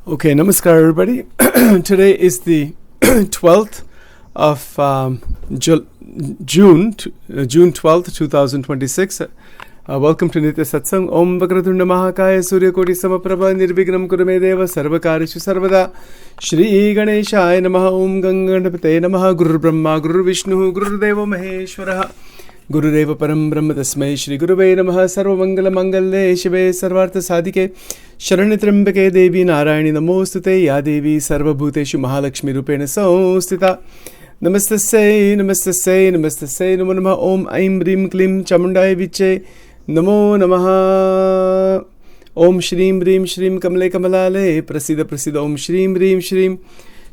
Okay, namaskar everybody. Today is the 12th of June 12th, 2026. Welcome to Nitya Satsang. Om Vakratunda Mahakaya Surya Koti Samaprabha Nirvignam Kurume Deva Sarvakarishu Sarvada Shri Ganeshaya Namaha Om Ganganapate Namaha Guru Brahma Guru Vishnu Guru Deva Maheshwaraha Gurudeva Param Brahma Tasmai Shri Guruve Namaha Sarva Mangala Mangalle Shive Sarvartha Sadhike Sharanitrambake Devi Narayani Namostute Ya Devi Sarva Bhuteshu Mahalakshmi Rupena Sostita Namastasai Namastasai Namastasai Namo Namaha Om Aim Rim Klim Chamundai Viche Namo Namaha Om Shrim Rim Shrim Kamale Kamalale Prasida Prasida Om Shrim Rim Shrim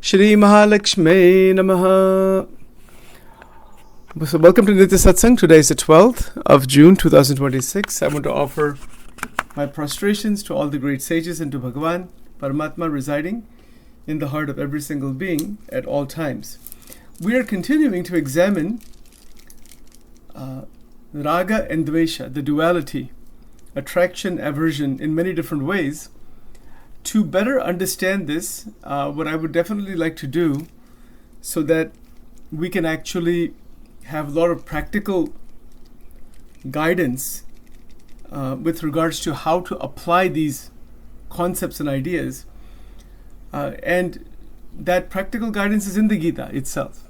Shri Mahalakshmi Namaha. So welcome to Nitya Satsang. Today is the 12th of June 2026. I want to offer my prostrations to all the great sages and to Bhagavan, Paramatma residing in the heart of every single being at all times. We are continuing to examine Raga and Dvesha, the duality, attraction, aversion in many different ways. To better understand this, what I would definitely like to do so that we can actually have a lot of practical guidance with regards to how to apply these concepts and ideas. And that practical guidance is in the Gita itself.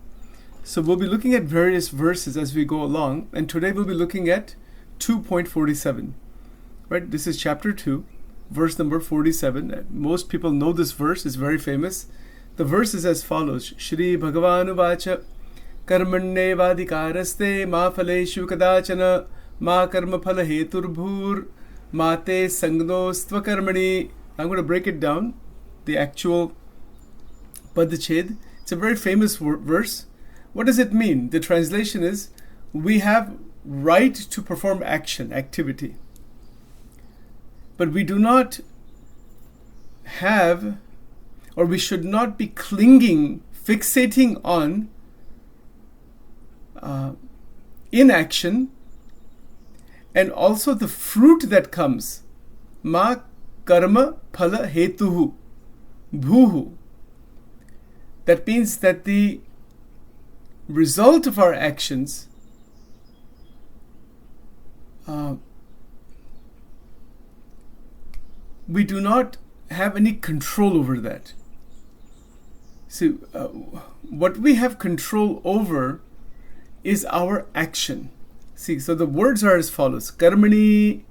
So we'll be looking at various verses as we go along. And today we'll be looking at 2.47. Right? This is chapter 2, verse number 47. Most people know this verse. It's very famous. The verse is as follows. Shri Bhagavanu Vacha कर्मण्येवाधिकारस्ते मा फलेषु कदाचन मा कर्मफल हेतुर्भूर् मा ते संगनोस्त्वकर्मणि. I'm going to break it down, the actual Padached. It's a very famous verse. What does it mean? The translation is, we have right to perform action, activity. But we do not have, or we should not be clinging, fixating on inaction, and also the fruit that comes. Ma karma phala hetuhu bhuhu. That means that the result of our actions we do not have any control over that. See, what we have control over is our action. See, so the words are as follows. Karmani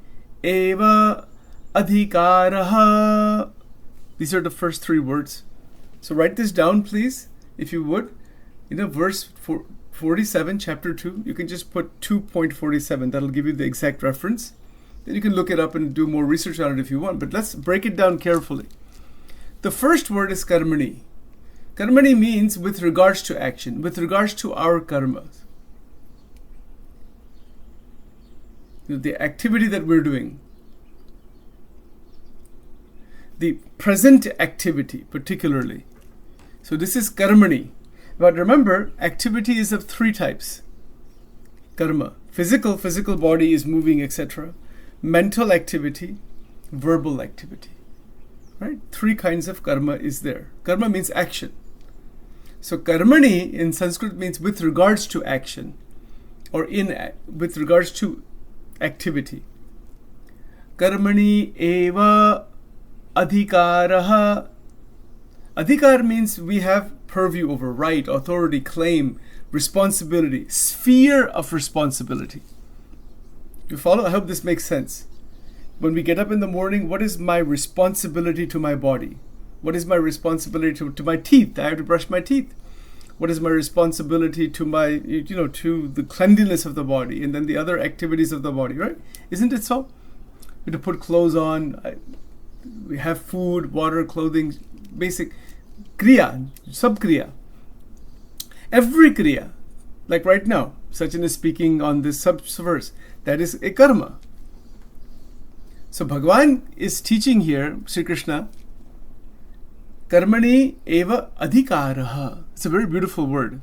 eva adhikaraha. These are the first three words. So write this down, please, if you would. Verse 47, chapter 2, you can just put 2.47. That'll give you the exact reference. Then you can look it up and do more research on it if you want. But let's break it down carefully. The first word is karmani. Karmani means with regards to action, with regards to our karmas. The activity that we're doing, the present activity particularly. So this is karmani. But remember, activity is of three types. Karma, physical body is moving, etc. Mental activity, verbal activity. Right? Three kinds of karma is there. Karma means action. So karmani in Sanskrit means with regards to action, or with regards to activity. Karmani eva adhikaraha. Adhikar means we have purview over, right, authority, claim, responsibility, sphere of responsibility. You follow? I hope this makes sense. When we get up in the morning, what is my responsibility to my body? What is my responsibility to my teeth? I have to brush my teeth. What is my responsibility to my, to the cleanliness of the body, and then the other activities of the body, right? Isn't it so? We have to put clothes on, we have food, water, clothing, basic kriya, sub-kriya. Every kriya, like right now, Sachin is speaking on this sub-verse, that is a karma. So Bhagavan is teaching here, Sri Krishna, Karmani eva adhikaraha. It's a very beautiful word.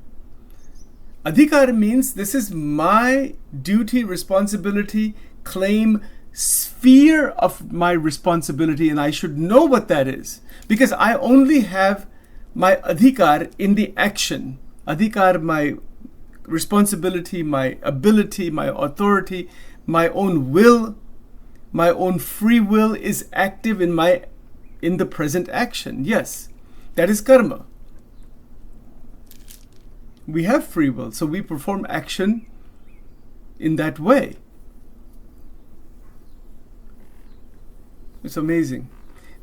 Adhikar means this is my duty, responsibility, claim, sphere of my responsibility, and I should know what that is, because I only have my adhikar in the action. Adhikar, my responsibility, my ability, my authority, my own will, my own free will is active in the present action. Yes, that is karma. We have free will, so we perform action in that way. It's amazing.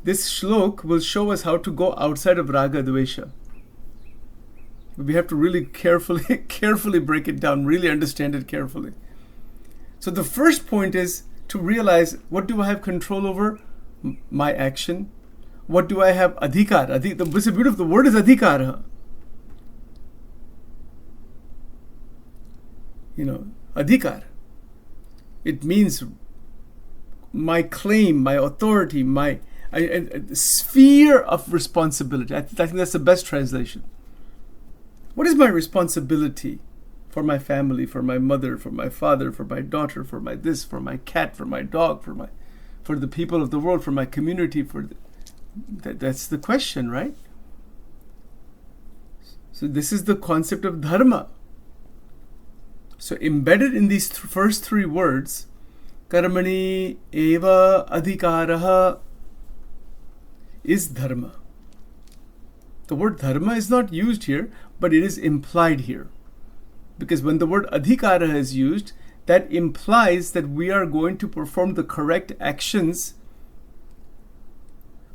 This shlok will show us how to go outside of raga dvesha. We have to really carefully break it down, really understand it carefully. So the first point is to realize, what do I have control over? My action. What do I have adhikar? The beauty of the word is adhikar. Adhikar. It means my claim, my authority, my sphere of responsibility. I think that's the best translation. What is my responsibility for my family, for my mother, for my father, for my daughter, for my this, for my cat, for my dog, for the people of the world, for my community? That's the question, right? So this is the concept of dharma. So embedded in these first three words, karmani eva adhikaraha, is dharma. The word dharma is not used here, but it is implied here. Because when the word adhikara is used, that implies that we are going to perform the correct actions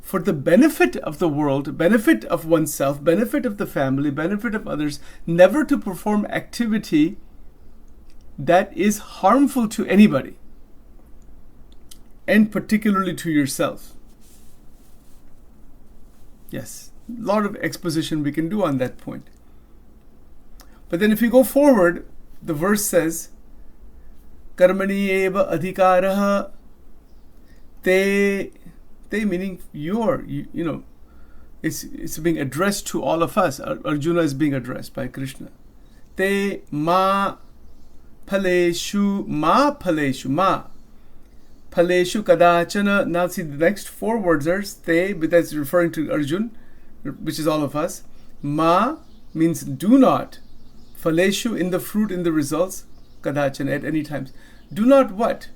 for the benefit of the world, benefit of oneself, benefit of the family, benefit of others, never to perform activity that is harmful to anybody, and particularly to yourself. Yes, a lot of exposition we can do on that point. But then if you go forward, the verse says, karmani eva adhikaraha, te meaning it's being addressed to all of us. Arjuna is being addressed by Krishna. Te ma Paleshu kadachana. Now see, the next four words are te, but that's referring to Arjun, which is all of us. Ma means do not. Paleshu, in the fruit, in the results. Kadachana, at any times. Do not what?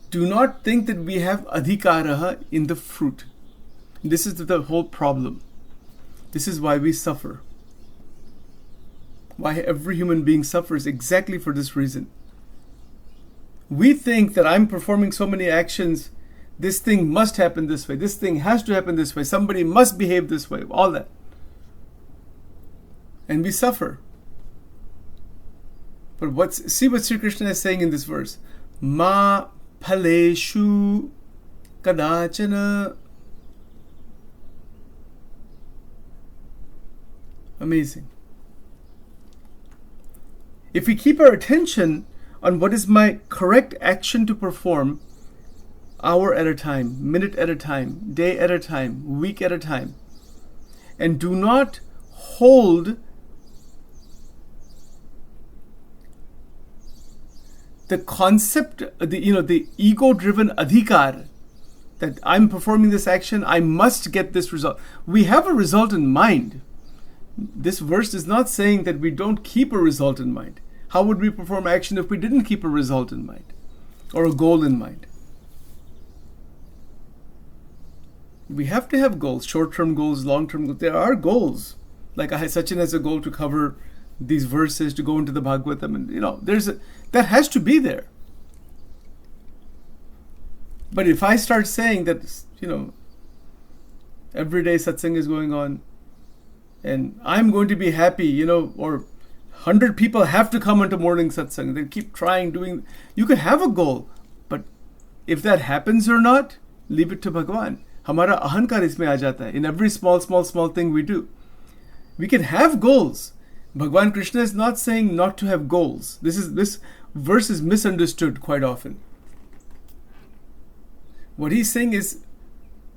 Do not think that we have adhikaraha in the fruit. This is the whole problem. This is why we suffer. Why every human being suffers, exactly for this reason. We think that I'm performing so many actions, this thing must happen this way, this thing has to happen this way, somebody must behave this way, all that. And we suffer. But see what Sri Krishna is saying in this verse. Ma phaleshu kadachana. Amazing. If we keep our attention on what is my correct action to perform, hour at a time, minute at a time, day at a time, week at a time, and do not hold the concept, the ego-driven adhikar, that I'm performing this action, I must get this result. We have a result in mind. This verse is not saying that we don't keep a result in mind. How would we perform action if we didn't keep a result in mind or a goal in mind? We have to have goals, short-term goals, long-term goals. There are goals. Like Sachin has a goal to cover these verses, to go into the Bhagavatam, and that has to be there. But if I start saying that, every day satsang is going on, and I'm going to be happy, or 100 people have to come into morning satsang, they keep trying, you could have a goal, but if that happens or not, leave it to Bhagwan. Hamara ahankar isme aa jata hai. In every small thing we do. We can have goals. Bhagwan Krishna is not saying not to have goals. This verse is misunderstood quite often. What he's saying is,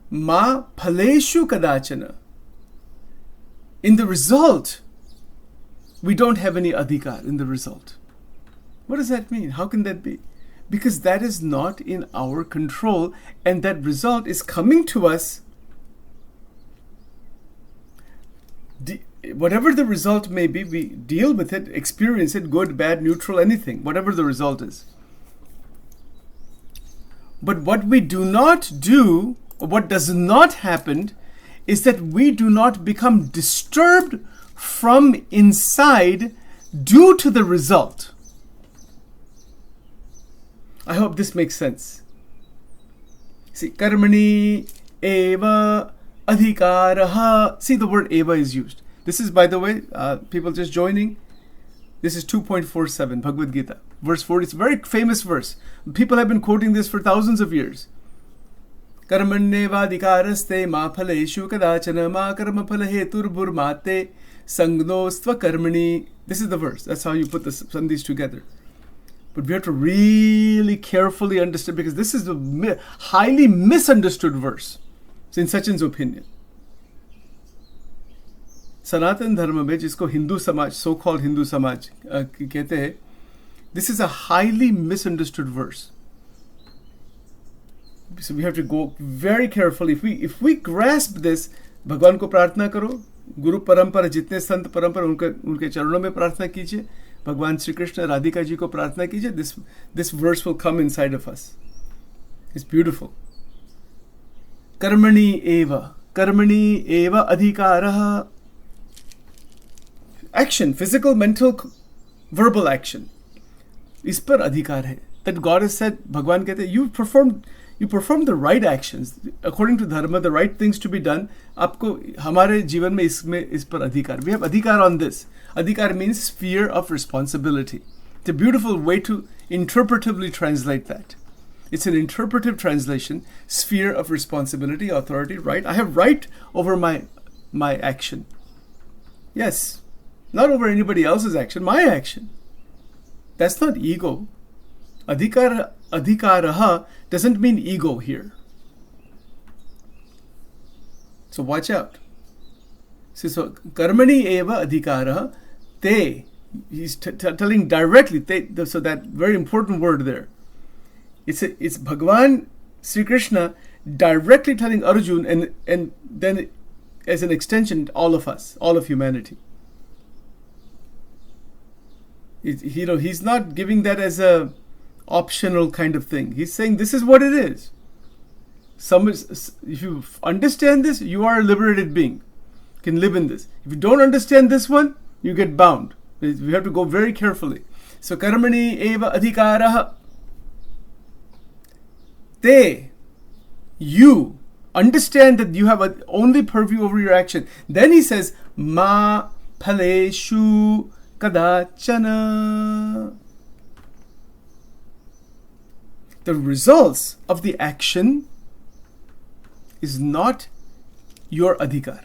ma phaleshu kadachana. In the result, we don't have any adhikar in the result. What does that mean? How can that be? because that is not in our control, and that result is coming to us. Whatever the result may be, we deal with it, experience it, good, bad, neutral, anything, whatever the result is. But what we do not do, or what does not happen, is that we do not become disturbed from inside due to the result. I hope this makes sense. See, karmani eva adhikaraha. See, the word eva is used. This is, by the way, people just joining, this is 2.47, Bhagavad Gita, verse 40. It's a very famous verse. People have been quoting this for thousands of years. Karmanyevadhikaraste ma phaleshu kadachana ma karma phalahetur burmate sangnostva karmani. This is the verse. That's how you put the sandhis together. But we have to really carefully understand, because this is a highly misunderstood verse, in Sachin's opinion. Sanatan Dharma में जिसको हिंदू समाज, so-called Hindu समाज कहते हैं, this is a highly misunderstood verse. So we have to go very carefully. If we grasp this, भगवान को प्रार्थना करो, गुरु परंपरा, जितने संत परंपरा, उनके चरणों में प्रार्थना कीजिए, भगवान श्री कृष्ण राधिका जी को प्रार्थना कीजिए. This verse will come inside of us. It's beautiful. कर्मणि एव अधिकारः. Action, physical, mental, verbal action. इस पर अधिकार है. That God has said, भगवान कहते हैं, you perform the right actions according to dharma, the right things to be done. आपको हमारे जीवन में इस पर अधिकार. We have अधिकार on this. Adhikar means sphere of responsibility. It's a beautiful way to interpretively translate that. It's an interpretive translation. Sphere of responsibility, authority, right? I have right over my action. Yes, not over anybody else's action, my action. That's not ego. Adhikaraha doesn't mean ego here. So watch out. So karmani eva adhikaraha. He's telling directly, so that very important word there. It's Bhagavan Sri Krishna directly telling Arjun, and then as an extension, all of us, all of humanity. He's not giving that as a optional kind of thing. He's saying this is what it is. If you understand this, you are a liberated being. You can live in this. If you don't understand this one, you get bound. We have to go very carefully. So karmani eva adhikaraha. You understand that you have only purview over your action. Then he says, ma phaleshu kadachana. The results of the action is not your adhikar.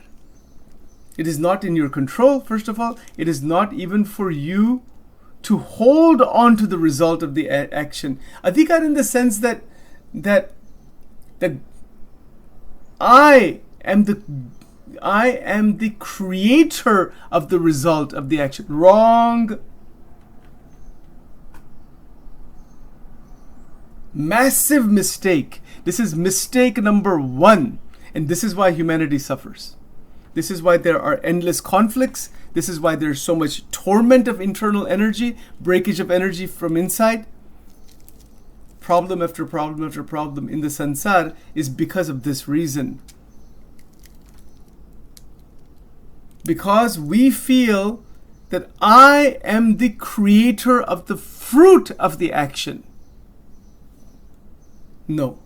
It is not in your control, first of all. It is not even for you to hold on to the result of the action. Adhikar in the sense that I am the creator of the result of the action. Wrong. Massive mistake. This is mistake number 1. And this is why humanity suffers. This is why there are endless conflicts. This is why there's so much torment of internal energy, breakage of energy from inside. Problem after problem after problem in the sansar is because of this reason. Because we feel that I am the creator of the fruit of the action. No.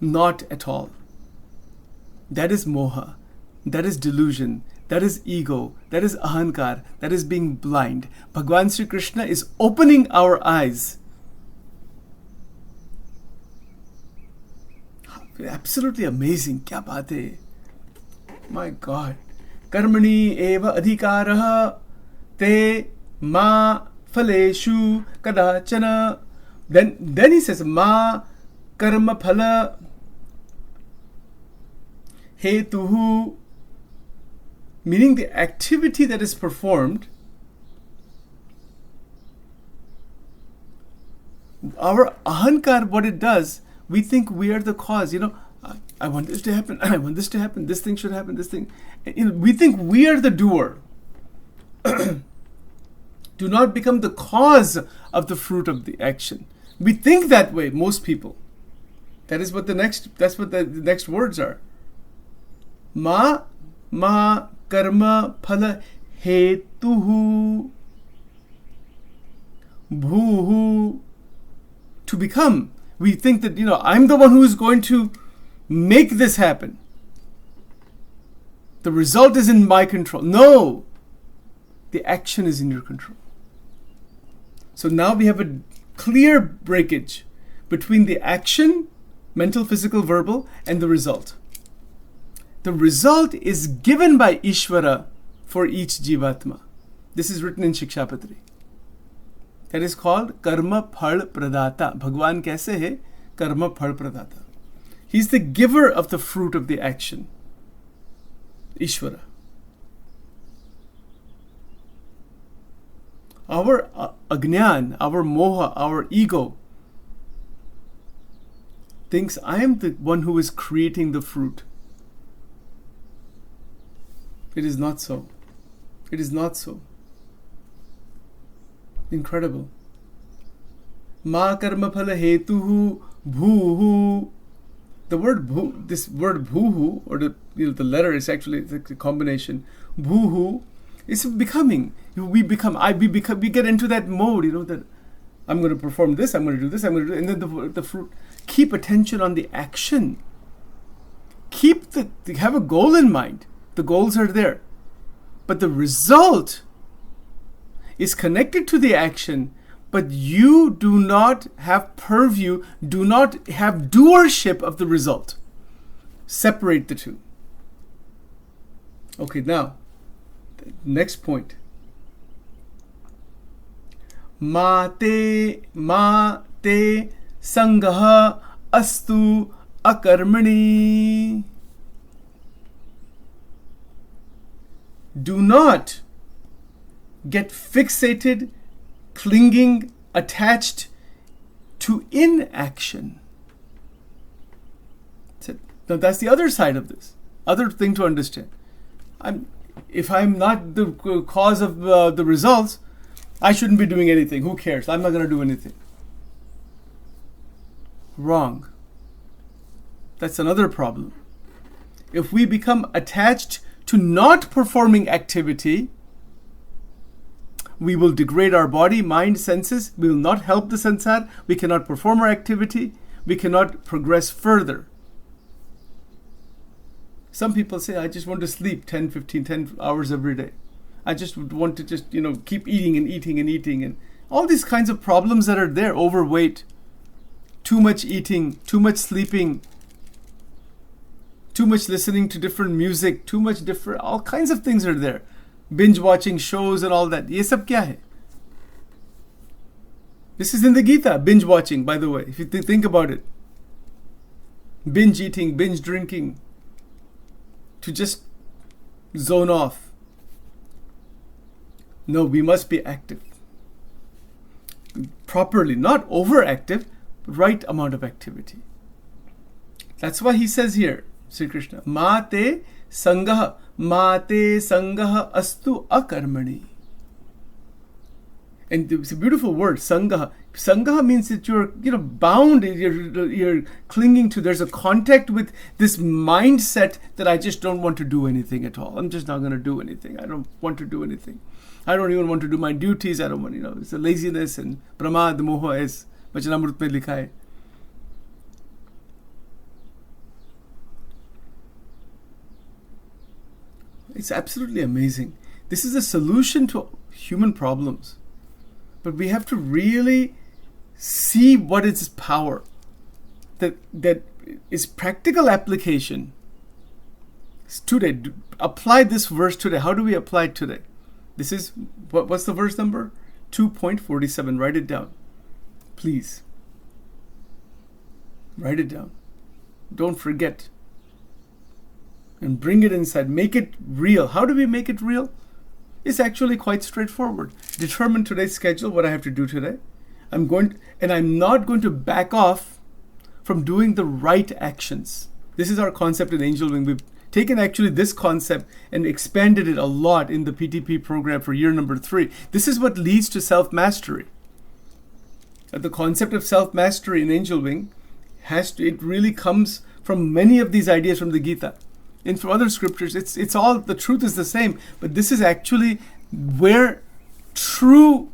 Not at all. That is moha. That is delusion. That is ego. That is ahankar. That is being blind. Bhagwan Sri Krishna is opening our eyes. Absolutely amazing. Kya baat hai? My God. Karmani eva adhikaraha te ma phaleshu kadachana. Then he says, ma karma phala hetuhu, meaning the activity that is performed Our ahankar, what it does, we think we are the cause. I want this to happen. I want this to happen. This thing should happen. This thing. We think we are the doer. Do not become the cause of the fruit of the action. We think that way, most people. That's what the next words are. Ma karma phala hetuhu bhuhu. To become. We think that, I'm the one who is going to make this happen. The result is in my control. No! The action is in your control. So now we have a clear breakage between the action, mental, physical, verbal, and the result. The result is given by Ishvara for each Jivatma. This is written in Shikshapatri. That is called Karma Phal Pradata. Bhagwan kaise hai? Karma Phal Pradata. He's the giver of the fruit of the action. Ishvara. Our agnan, our moha, our ego thinks I am the one who is creating the fruit. It is not so. It is not so. Incredible. Ma karma phala hetuhu bhuhu. The word bhu, this word bhuhu, or the letter is actually a combination. Bhuhu is becoming. We get into that mode, that I'm going to perform this, I'm going to do this, I'm going to do, and then the fruit. Keep attention on the action. Have a goal in mind. The goals are there, but the result is connected to the action, but you do not have purview, do not have doership of the result. Separate the two. Okay, now, next point. Mate sangaha astu akarmani. Do not get fixated, clinging, attached to inaction. Now that's the other side of this. Other thing to understand. If I'm not the cause of the results, I shouldn't be doing anything. Who cares? I'm not going to do anything. Wrong. That's another problem. If we become attached to not performing activity, we will degrade our body, mind, senses. We will not help the sansar. We cannot perform our activity. We cannot progress further. Some people say, I just want to sleep 10 hours every day. I just want to keep eating and eating and eating. And all these kinds of problems that are there. Overweight, too much eating, too much sleeping, too much listening to different music, all kinds of things are there. Binge watching shows and all that. Ye sab kya hai? This is in the Gita, binge watching, by the way, if you think about it. Binge eating, binge drinking, to just zone off. No, we must be active. Properly, not overactive, right amount of activity. That's why he says here, Sri Krishna, Mate sangaha astu akarmani. And it's a beautiful word, sangaha. Sangaha means that you're bound, you're clinging to, there's a contact with this mindset that I just don't want to do anything at all. I'm just not going to do anything. I don't want to do anything. I don't even want to do my duties. I don't want, it's a laziness and pramad moha, as Vachanamrut mein likha hai. It's absolutely amazing. This is a solution to human problems. But we have to really see what is its power. That is practical application. Today, apply this verse today. How do we apply it today? This is, what's the verse number? 2.47. Write it down. Please. Write it down. Don't forget. And bring it inside. Make it real. How do we make it real? It's actually quite straightforward. Determine today's schedule, what I have to do today. I'm not going to back off from doing the right actions. This is our concept in Angel Wing. We've taken actually this concept and expanded it a lot in the PTP program for year number 3. This is what leads to self-mastery. The concept of self-mastery in Angel Wing it really comes from many of these ideas from the Gita. And from other scriptures, it's all, the truth is the same, but this is actually where true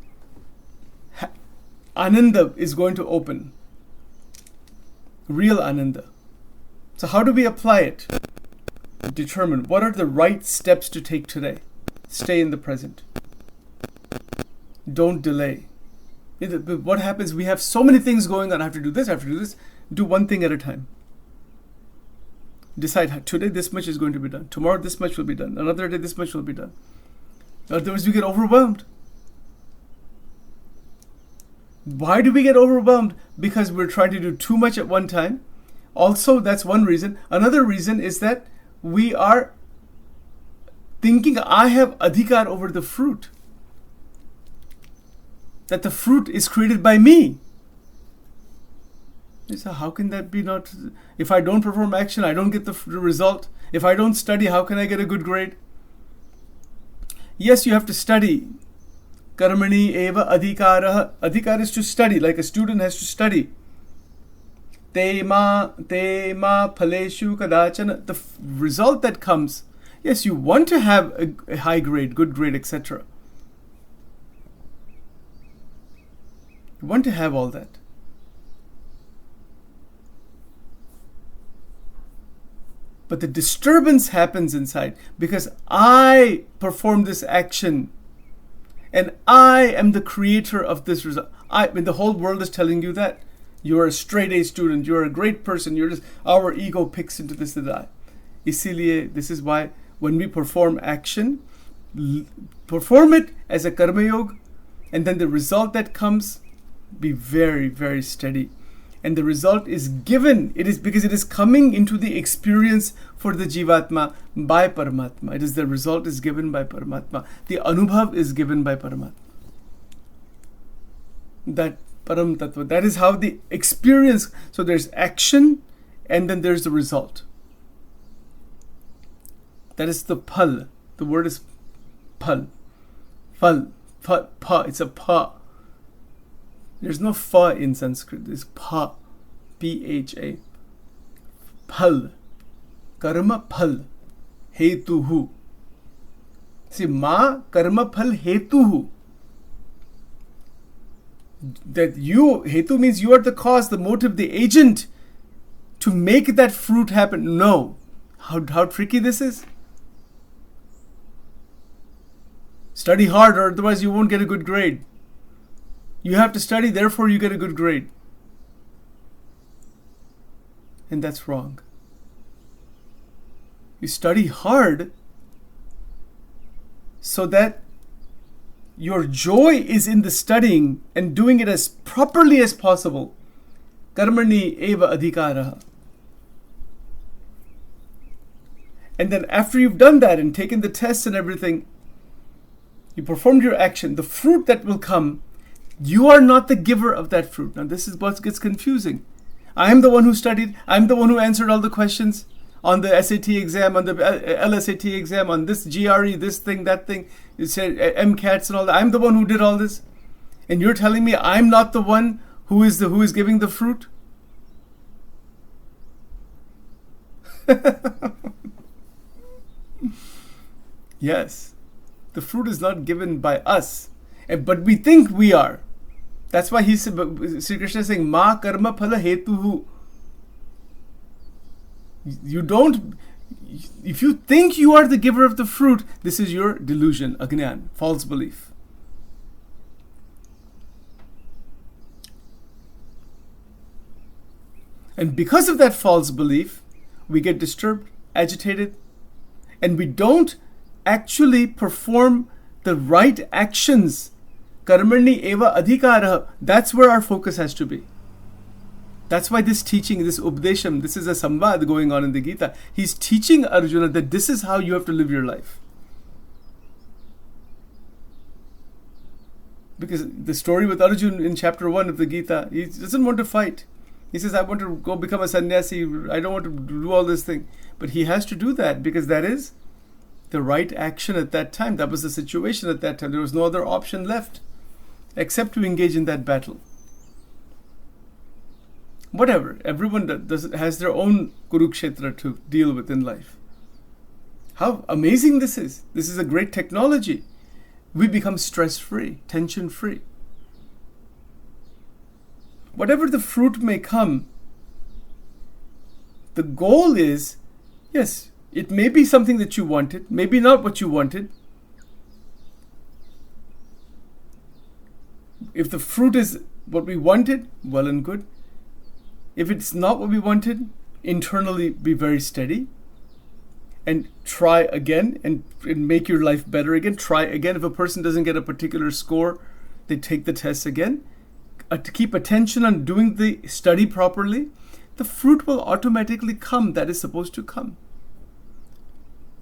Ananda is going to open. Real Ananda. So how do we apply it? Determine what are the right steps to take today. Stay in the present. Don't delay. What happens? We have so many things going on. I have to do this, I have to do this. Do one thing at a time. Decide today this much is going to be done. Tomorrow this much will be done. Another day this much will be done. Otherwise we get overwhelmed. Why do we get overwhelmed? Because we're trying to do too much at one time. Also, that's one reason. Another reason is that we are thinking I have adhikar over the fruit. That the fruit is created by me. So how can that be not? If I don't perform action, I don't get the result. If I don't study, how can I get a good grade? Yes, you have to study. Karmani eva adhikara. Adhikar is to study, like a student has to study. Te ma phaleshu kadachana. The result that comes, yes, you want to have a high grade, good grade, etc. You want to have all that. But the disturbance happens inside because I perform this action and I am the creator of this result. The whole world is telling you that. You're a straight A student, you're a great person, our ego picks into this and that. Isiliye, this is why when we perform action, perform it as a karma yoga, and then the result that comes, be very, very steady. And the result is given, it is because it is coming into the experience for the Jivatma by Paramatma. The result is given by Paramatma. The Anubhav is given by Paramatma. That Param Tattva, that is how the experience, so there's action and then there's the result. That is the phal. The word is phal. Phal. Pa. It's a pa. There's no fa in Sanskrit. There's pa. P-H-A. Phal. Karma phal. Hetuhu. See, ma karma phal hetuhu. That hetu means you are the cause, the motive, the agent to make that fruit happen. No. How tricky this is? Study hard or otherwise you won't get a good grade. You have to study, therefore you get a good grade. And that's wrong. You study hard so that your joy is in the studying and doing it as properly as possible. Karmani eva adhikaraha. And then after you've done that and taken the tests and everything, you performed your action, the fruit that will come, you are not the giver of that fruit. Now this is what gets confusing. I am the one who studied, I'm the one who answered all the questions on the SAT exam, on the LSAT exam, on this GRE, this thing, that thing, you said MCATs and all that. I'm the one who did all this. And you're telling me I'm not the one who is giving the fruit? Yes. The fruit is not given by us, but we think we are. That's why Sri Krishna is saying, Ma karma phala hetuhu. If you think you are the giver of the fruit, this is your delusion, agnan, false belief. And because of that false belief, we get disturbed, agitated, and we don't actually perform the right actions. Karmani eva adhikaraha. That's where our focus has to be. That's why this teaching, this updesham, this is a samvad going on in the Gita. He's teaching Arjuna that this is how you have to live your life. Because the story with Arjun in chapter 1 of the Gita, he doesn't want to fight. He says, I want to go become a sannyasi. I don't want to do all this thing. But he has to do that because that is the right action at that time. That was the situation at that time. There was no other option left except to engage in that battle. Whatever. Everyone has their own Kurukshetra to deal with in life. How amazing this is. This is a great technology. We become stress-free, tension-free. Whatever the fruit may come, the goal is, yes, it may be something that you wanted, maybe not what you wanted. If the fruit is what we wanted, well and good. If it's not what we wanted, internally be very steady and try again and make your life better again. Try again. If a person doesn't get a particular score, they take the test again. To keep attention on doing the study properly, the fruit will automatically come that is supposed to come.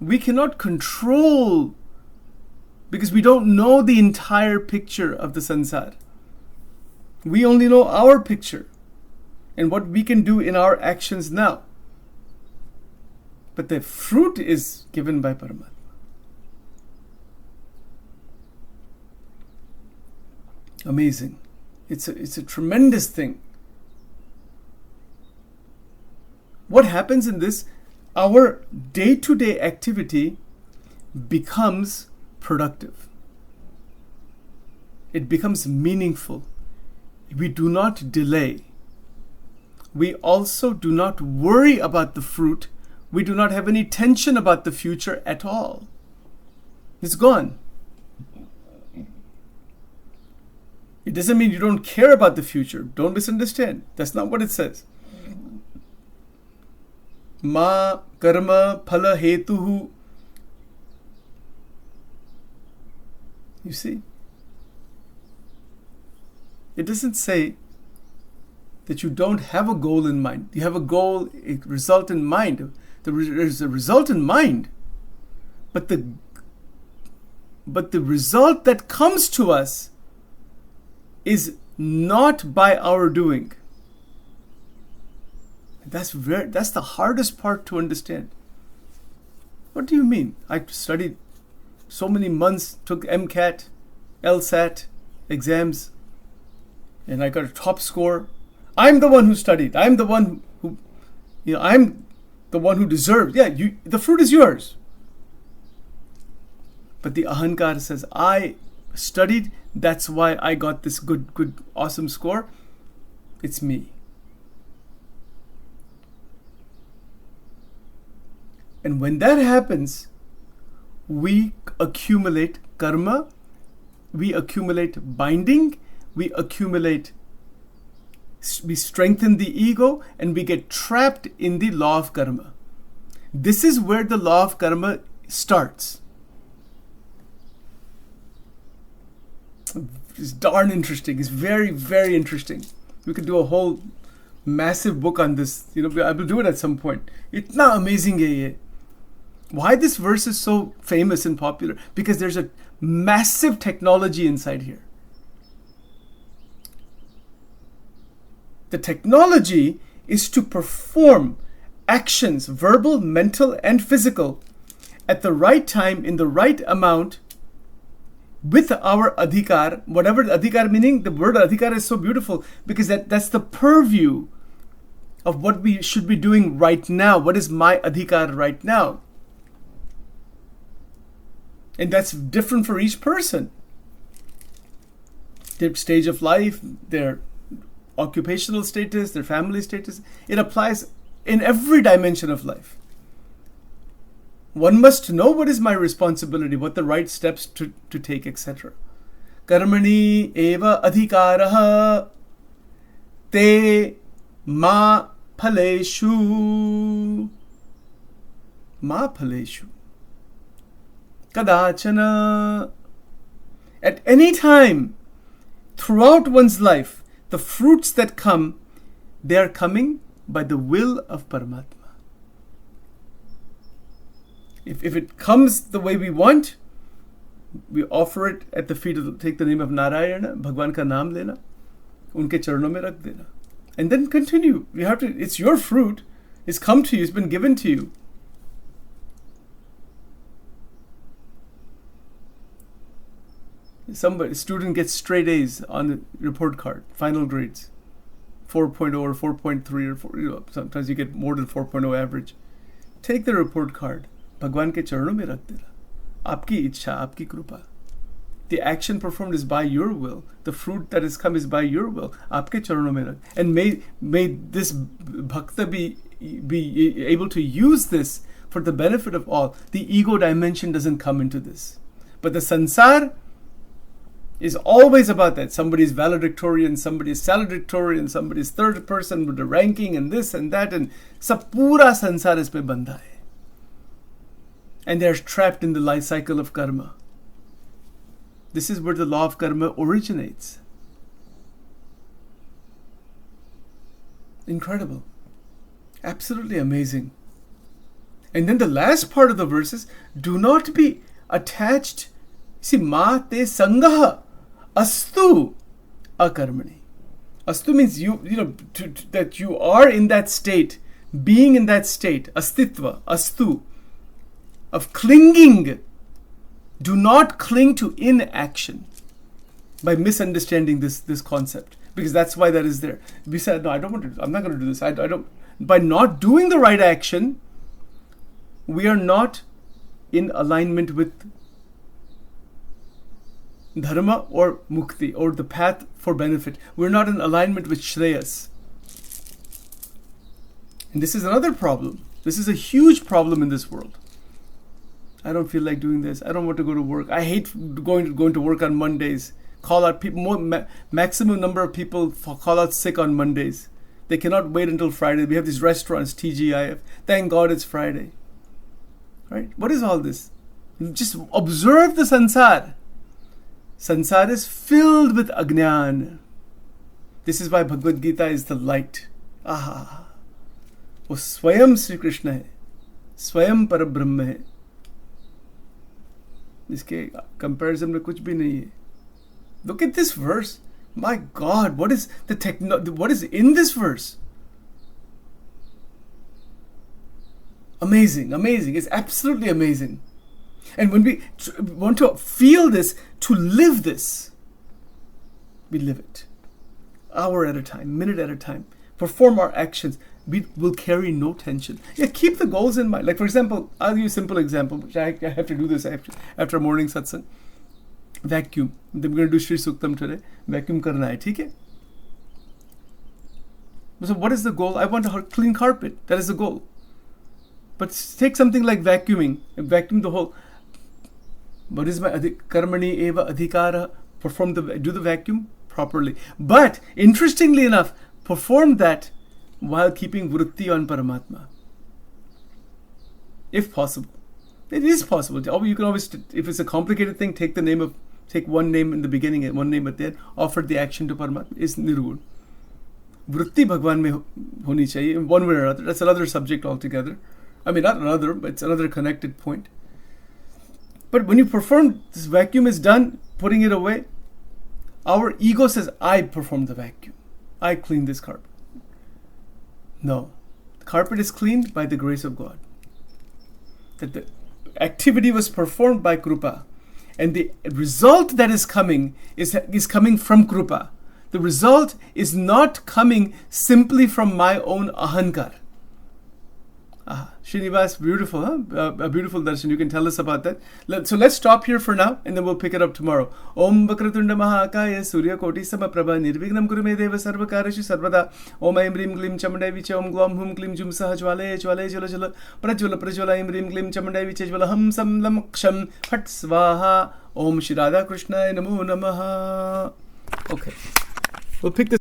We cannot control because we don't know the entire picture of the sansar. We only know our picture and what we can do in our actions now. But the fruit is given by Paramatma. Amazing. It's a tremendous thing. What happens in this? Our day-to-day activity becomes productive. It becomes meaningful. We do not delay. We also do not worry about the fruit. We do not have any tension about the future at all. It's gone. It doesn't mean you don't care about the future. Don't misunderstand. That's not what it says. Ma karma phala hetuhu. You see? It doesn't say that you don't have a goal in mind. You have a goal, a result in mind. There's a result in mind. But the result that comes to us is not by our doing. That's the hardest part to understand. What do you mean? I studied so many months, took MCAT, LSAT exams, and I got a top score. I'm the one who studied. I'm the one who I'm the one who deserves. Yeah, the fruit is yours. But the ahankar says, I studied, that's why I got this good, awesome score. It's me. And when that happens, we accumulate karma, we accumulate binding, we strengthen the ego, and we get trapped in the law of karma. This is where the law of karma starts. It's darn interesting. It's very, very interesting. We could do a whole massive book on this. I will do it at some point. Itna amazing hai ye. Why this verse is so famous and popular? Because there's a massive technology inside here. The technology is to perform actions, verbal, mental, and physical, at the right time, in the right amount, with our adhikar. Whatever adhikar meaning, the word adhikar is so beautiful because that's the purview of what we should be doing right now. What is my adhikar right now? And that's different for each person. Their stage of life, their occupational status, their family status. It applies in every dimension of life. One must know what is my responsibility, what the right steps to take, etc. Karmani eva adhikaraha te ma phaleshu. Ma phaleshu. Kadachana. At any time, throughout one's life, the fruits that come, they are coming by the will of Paramatma. If it comes the way we want, we offer it at the feet of, take the name of Narayana, Bhagwan ka naam lena, unke charanon mein rakh dena. And then continue. You have to, it's your fruit. It's come to you. It's been given to you. A student gets straight A's on the report card, final grades, 4.0 or 4.3 or 4, sometimes you get more than 4.0 average. Take the report card. Bhagwan ke charanon mein rakh dena. Aapki ichha, aapki krupa. The action performed is by your will. The fruit that has come is by your will. Aapke charanon mein rakh. And may this bhakta be able to use this for the benefit of all. The ego dimension doesn't come into this. But the sansar is always about that. Somebody is valedictorian, somebody is salutatorian, somebody is third person with the ranking and this and that, and sab pura sansar is pe bandha hai. And they are trapped in the life cycle of karma. This is where the law of karma originates. Incredible. Absolutely amazing. And then the last part of the verse is, do not be attached. See, ma te sangaha astu akarmani. Astu means that you are in that state, being in that state, astitva, astu, of clinging. Do not cling to inaction by misunderstanding this concept, because that's why that is there. We said, no, I don't want to. I'm not going to do this. I don't. By not doing the right action, we are not in alignment with dharma or mukti, or the path for benefit. We're not in alignment with shreyas. And this is another problem. This is a huge problem in this world. I don't feel like doing this. I don't want to go to work. I hate going to work on Mondays. Call out people. Maximum number of people call out sick on Mondays. They cannot wait until Friday. We have these restaurants, TGIF. Thank God it's Friday. Right? What is all this? Just observe the sansar. Sansar is filled with ajnan. This is why Bhagavad Gita is the light. Aha. वो स्वयं श्री कृष्ण है, स्वयं पर ब्रह्म है. इसके comparison में कुछ भी नहीं है. Look at this verse. My God, what is what is in this verse? Amazing, amazing. It's absolutely amazing. And when we want to feel this, to live this, we live it. Hour at a time, minute at a time. Perform our actions. We will carry no tension. Yeah, keep the goals in mind. Like, for example, I'll give you a simple example, which I have to do this after morning satsang. Vacuum. We're going to do Shri Suktam today. Vacuum karna hai, theek hai? So what is the goal? I want a clean carpet. That is the goal. But take something like vacuuming. Vacuum the whole. What is my karmani eva adhikara? Do the vacuum properly. But interestingly enough, perform that while keeping vritti on Paramatma. If possible. It is possible. You can always, if it's a complicated thing, take one name in the beginning and one name at the end, offer the action to Paramatma. Is nirgun. Vritti Bhagwan mein honi chahiye, in one way or another. That's another subject altogether. I mean, not another, but it's another connected point. But when you perform, this vacuum is done, putting it away, our ego says, I performed the vacuum. I cleaned this carpet. No. The carpet is cleaned by the grace of God. That the activity was performed by Krupa. And the result that is coming is coming from Krupa. The result is not coming simply from my own ahankar. Srinivas, beautiful, huh? A beautiful darshan. You can tell us about that. So let's stop here for now, and then we'll pick it up tomorrow. Om Vakratunda Mahakaya Surya Koti Samaprabha Nirvignam Kurume Deva Sarvakarishu Sarvada. Om Aim Rim Glim Chamandai Vicha Om Glom Hum Glim Jum Sah Jwale Jwale Jala Jala Prajwala Aim Rim Glim Chamandai Vicha Jwala Ham Sam Lam Ksham Phat Swaha. Om Shri Radha Krishna Namo Namaha. Okay. We'll pick this